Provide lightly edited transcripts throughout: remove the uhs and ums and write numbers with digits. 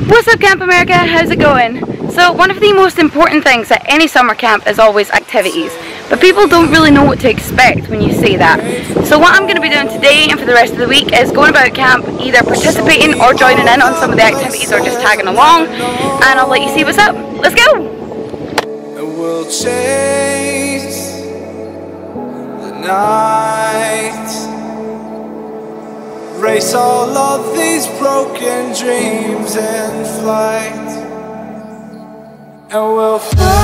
What's up, Camp America? How's it going? So one of the most important things at any summer camp is always activities, but people don't really know what to expect when you say that. So what I'm going to be doing today and for the rest of the week is going about camp, either participating or joining in on some of the activities or just tagging along, and I'll let you see what's up. Let's go! And we'll chase the night, race all of these broken dreams in flight, and we'll fly.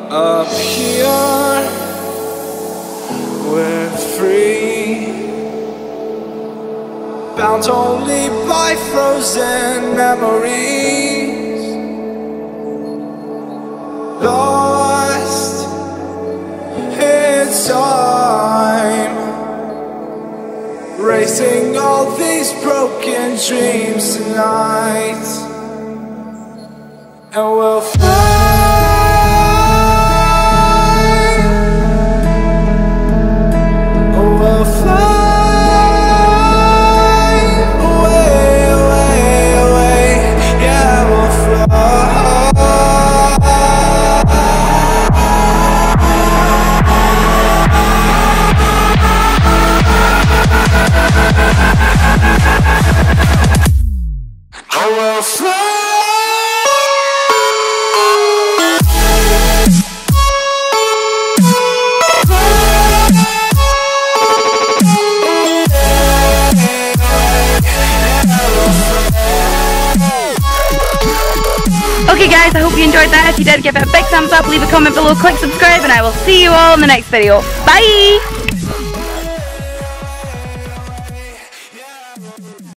Up here, we're free, bound only by frozen memories, lost in time, racing all these broken dreams tonight, and we'll fly. Okay guys, I hope you enjoyed that. If you did, give it a big thumbs up, leave a comment below, click subscribe, and I will see you all in the next video. Bye!